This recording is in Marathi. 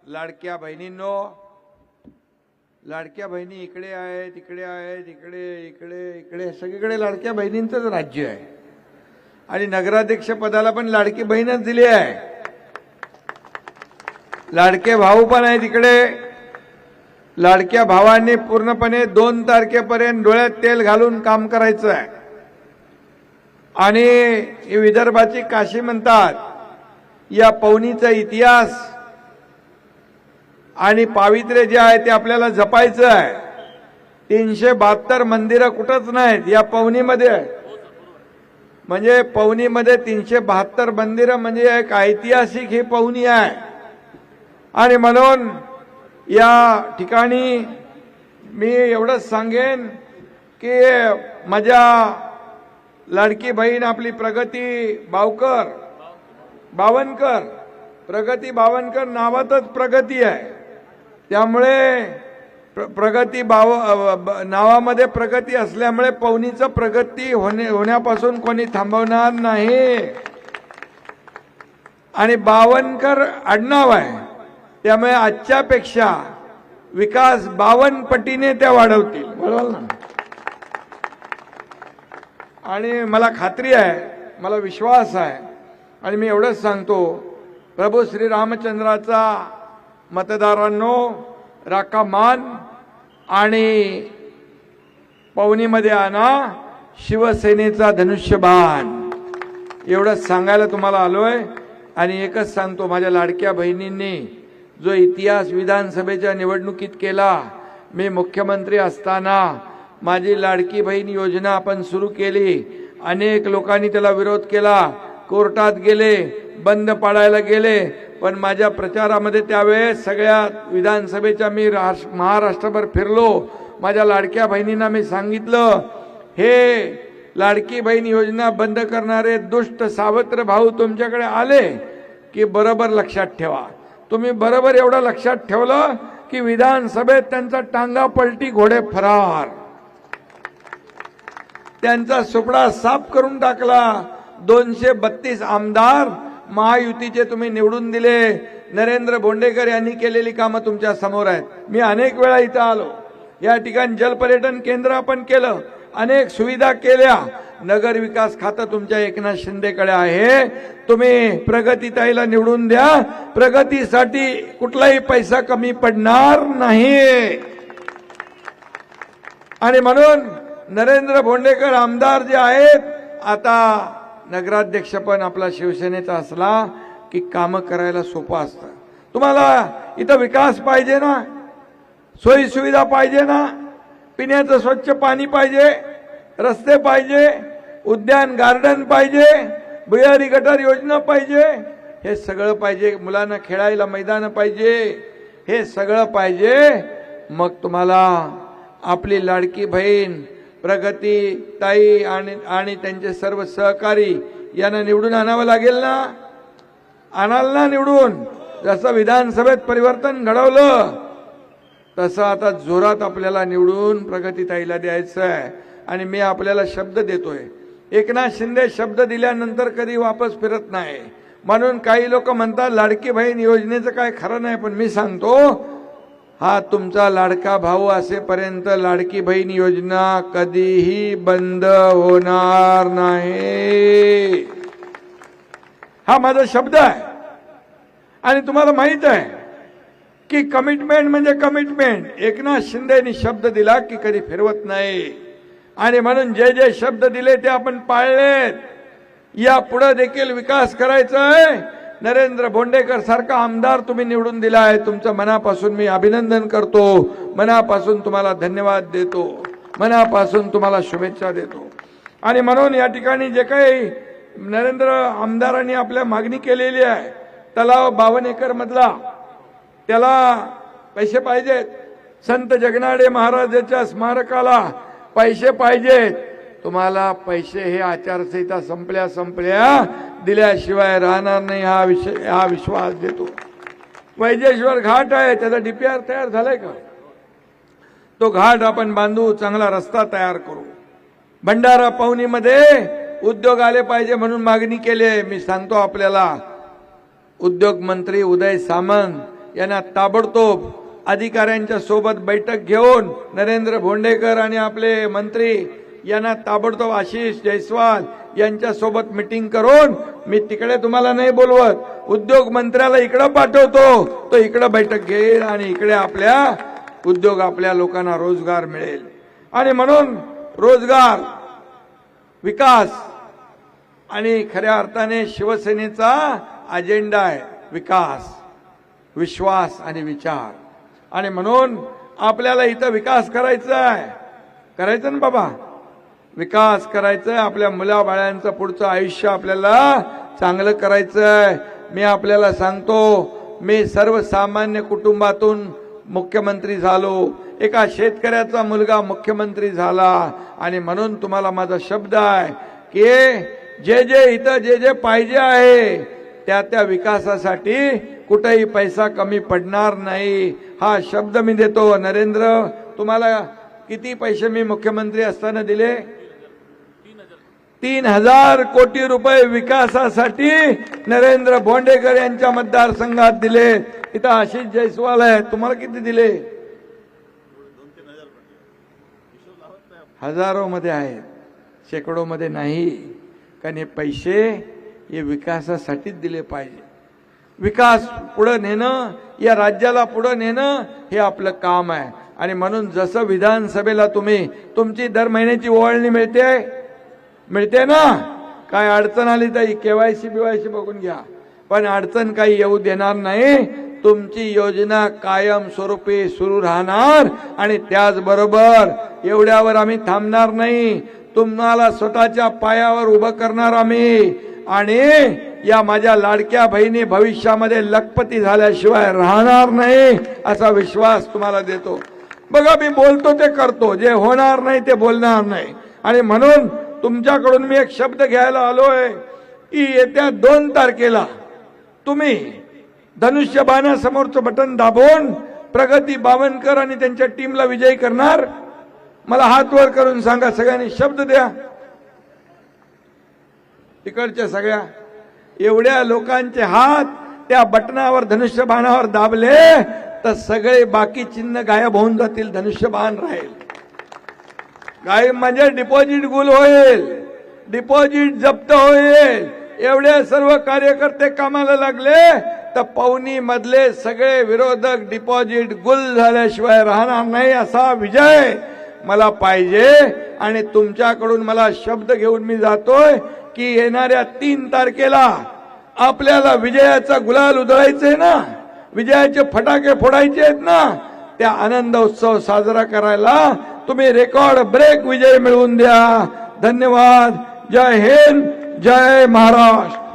लाडक्या बहिणींनो, लाडक्या बहिणी इकडे आहेत, इकडे आहेत, इकडे इकडे इकडे सगळीकडे लाडक्या बहिणींचंच राज्य आहे. आणि नगराध्यक्ष पदाला पण लाडकी बहीणच दिली आहे. लाडके भाऊ पण आहेत इकडे. लाडक्या भावांनी पूर्णपणे 2 तारखेपर्यंत डोळ्यात तेल घालून काम करायचं आहे. आणि ही विदर्भाची काशी म्हणतात. या पवनीचा इतिहास आणि पावित्र्य जे आहे ते आपल्याला जपायचं आहे. 372 मंदिरं कुठंच नाहीत, या पवनीमध्ये आहे. म्हणजे पवनीमध्ये 372 मंदिरं म्हणजे एक ऐतिहासिक ही पवनी आहे. आणि म्हणून या ठिकाणी मी एवढंच सांगेन की माझ्या लाडकी बहीण आपली प्रगती बावनकर, प्रगती बावनकर नावातच प्रगती आहे. त्यामुळे प्रगती नावामध्ये प्रगती असल्यामुळे पवनीचं प्रगती होण्यापासून कोणी थांबवणार नाही. आणि बावनकर आडनाव आहे, त्यामुळे आजच्यापेक्षा विकास 52 पटीने त्या वाढवतील. बरोबर ना? आणि मला खात्री आहे, मला विश्वास आहे. आणि मी एवढंच सांगतो, प्रभू श्रीरामचंद्राचा मतदारांनो राखा मान आणि पवनीमध्ये आणा शिवसेनेचा धनुष्यबाण. एवढंच सांगायला तुम्हाला आलोय. आणि एकच सांगतो, माझ्या लाडक्या बहिणींनी जो इतिहास विधानसभेच्या निवडणुकीत केला, मी मुख्यमंत्री असताना माझी लाडकी बहीण योजना आपण सुरू केली. अनेक लोकांनी त्याला विरोध केला, कोर्टात गेले, बंद पाडायला गेले. पण माझ्या प्रचारामध्ये त्यावेळेस सगळ्या विधानसभेच्या मी महाराष्ट्रभर फिरलो. माझ्या लाडक्या बहिणींना मी सांगितलं, हे लाडकी बहीण योजना बंद करणारे दुष्ट सावत्र भाऊ तुमच्याकडे आले की बरोबर लक्षात ठेवा. तुम्ही बरोबर एवढं लक्षात ठेवलं की विधानसभेत त्यांचा टांगा पलटी घोडे फरार, त्यांचा सुपडा साफ करून टाकला. 232 आमदार महायुतीचे तुम्ही निवडून दिले. नरेंद्र बोंडेकर यांनी केलेली कामं तुमच्या समोर आहेत. मी अनेक वेळा इथं आलो. या ठिकाणी जलपर्यटन केंद्र आपण केलं, अनेक सुविधा केल्या. नगर विकास खातं तुमच्या एकनाथ शिंदेकडे आहे. तुम्ही प्रगतीताईला निवडून द्या. प्रगतीसाठी कुठलाही पैसा कमी पडणार नाही. आणि म्हणून नरेंद्र बोंडेकर आमदार जे आहेत, आता नगराध्यक्ष पण आपला शिवसेनेचा असला की कामं करायला सोपं असतं. तुम्हाला इथं विकास पाहिजे ना, सोयी सुविधा पाहिजे ना, पिण्याचं स्वच्छ पाणी पाहिजे, रस्ते पाहिजे, उद्यान गार्डन पाहिजे, भुयारी गटार योजना पाहिजे, हे सगळं पाहिजे. मुलांना खेळायला मैदान पाहिजे, हे सगळं पाहिजे. मग तुम्हाला आपली लाडकी बहीण प्रगती ताई आणि त्यांचे सर्व सहकारी यांना निवडून आणावं लागेल ना. आणाल ना निवडून. जसं विधानसभेत परिवर्तन घडवलं तसं आता जोरात आपल्याला निवडून प्रगतीताईला द्यायचं आहे. आणि मी आपल्याला शब्द देतोय, एकनाथ शिंदे शब्द दिल्यानंतर कधी वापस फिरत नाही. म्हणून काही लोक म्हणतात लाडकी बहीण योजनेचं काय खरं नाही. पण मी सांगतो, हा तुमचा लाडका भाऊ असेपर्यंत लाडकी बहीण योजना कधीही बंद होणार नाही. हा माझा शब्द आहे. आणि तुम्हाला माहित आहे की कमिटमेंट म्हणजे कमिटमेंट. एकनाथ शिंदेनी शब्द दिला की कधी फिरवत नाही. आणि म्हणून जे जे शब्द दिले ते आपण पाळलेत. या पुढे देखील विकास करायचा आहे. नरेंद्र बोंडेकर सारखा आमदार तुम्ही निवडून दिला आहे. तुमचं मनापासून मी अभिनंदन करतो, मनापासून तुम्हाला धन्यवाद देतो, मनापासून तुम्हाला शुभेच्छा देतो. आणि म्हणून या ठिकाणी जे काही नरेंद्र आमदारांनी आपल्या मागणी केलेली आहे, तलाव 52 एकर मधला, त्याला पैसे पाहिजेत. संत जगनाडे महाराजांच्या स्मारकाला पैसे पाहिजेत. तुम्हाला पैसे हे आचारसंहिता संपल्या दिल्याशिवाय राहणार नाही, हा विश्वास देतो. वैजेश्वर घाट आहे, त्याचा DPR तयार झालाय का? तो घाट आपण बांधू, चांगला रस्ता तयार करू. भंडारा पवनीमध्ये उद्योग आले पाहिजे म्हणून मागणी केली आहे. मी सांगतो आपल्याला, उद्योग मंत्री उदय सामंत यांना ताबडतोब अधिकाऱ्यांच्या सोबत बैठक घेऊन नरेंद्र भोंडेकर आणि आपले मंत्री यांना ताबडतोब आशिष जयस्वाल यांच्या सोबत मीटिंग करून, मी तिकडे तुम्हाला नाही बोलवत, उद्योग मंत्र्याला इकडे पाठवतो, तो इकडे बैठक घेईल आणि इकडे आपल्या उद्योग आपल्या लोकांना रोजगार मिळेल. आणि म्हणून रोजगार, विकास आणि खऱ्या अर्थाने शिवसेनेचा अजेंडा आहे विकास, विश्वास आणि विचार. आणि म्हणून आपल्याला इथं विकास करायचा आहे, करायचं ना बाबा, विकास करायचा आहे. आपल्या मुलाबाळांचं पुढचं आयुष्य आपल्याला चांगलं करायचं आहे. मी आपल्याला सांगतो, मी सर्वसामान्य कुटुंबातून मुख्यमंत्री झालो, एका शेतकऱ्याचा मुलगा मुख्यमंत्री झाला. आणि म्हणून तुम्हाला माझा शब्द आहे की जे जे इथं जे जे पाहिजे आहे त्या त्या विकासासाठी कुठेही पैसा कमी पडणार नाही, हा शब्द मी देतो. नरेंद्र, तुम्हाला किती पैसे मी मुख्यमंत्री असताना दिले? 3,000 कोटी रुपये विकासासाठी नरेंद्र भोंडेकर यांच्या मतदारसंघात दिले. इथं आशिष जयस्वाल आहे, तुम्हाला किती दिले? हजारो मध्ये आहेत, शेकडो मध्ये नाही. कारण हे पैसे हे विकासासाठीच दिले पाहिजे. विकास पुढे नेणं, या राज्याला पुढे नेणं हे आपलं काम आहे. आणि म्हणून जसं विधानसभेला तुम्ही तुमची दर महिन्याची ओवाळणी मिळते ना, काय अडचण आली तर केवायसी बीवायसी बघून घ्या, पण अडचण काही येऊ देणार नाही. तुमची योजना कायम स्वरूपी सुरू राहणार. आणि त्याचबरोबर एवढ्यावर आम्ही थांबणार नाही, तुम्हाला स्वतःच्या पायावर उभं करणार आम्ही. आणि या माझ्या लाडक्या बहिणी भविष्यामध्ये लखपती झाल्याशिवाय राहणार नाही असा विश्वास तुम्हाला देतो. बघा, मी बोलतो ते करतो, जे होणार नाही ते बोलणार नाही. आणि म्हणून तुमच्याकडून मी एक शब्द घ्यायला आलोय की येत्या 2 तारखेला तुम्ही धनुष्यबाणासमोरचं बटन दाबून प्रगती बावनकर आणि त्यांच्या टीमला विजयी करणार. मला हात वर करून सांगा, सगळ्यांनी शब्द द्या. तिकडच्या सगळ्या एवढ्या लोकांचे हात त्या बटनावर धनुष्यबाणावर दाबले तर सगळे बाकी चिन्ह गायब होऊन जातील, धनुष्यबाण राहील. काय म्हणजे डिपॉझिट गुल होईल, डिपॉझिट जप्त होईल. एवढे सर्व कार्यकर्ते कामाला लागले तर पवनी मधले सगळे विरोधक डिपॉझिट गुल झाल्याशिवाय राहणार नाही असा विजय मला पाहिजे. आणि तुमच्याकडून मला शब्द घेऊन मी जातोय की येणाऱ्या 3 तारखेला आपल्याला विजयाचा गुलाल उधळायचे ना, विजयाचे फटाके फोडायचे आहेत ना, त्या आनंद उत्सव साजरा करायला तुम्ही रेकॉर्ड ब्रेक विजय मिळवून द्या. धन्यवाद. जय हिंद, जय महाराष्ट्र.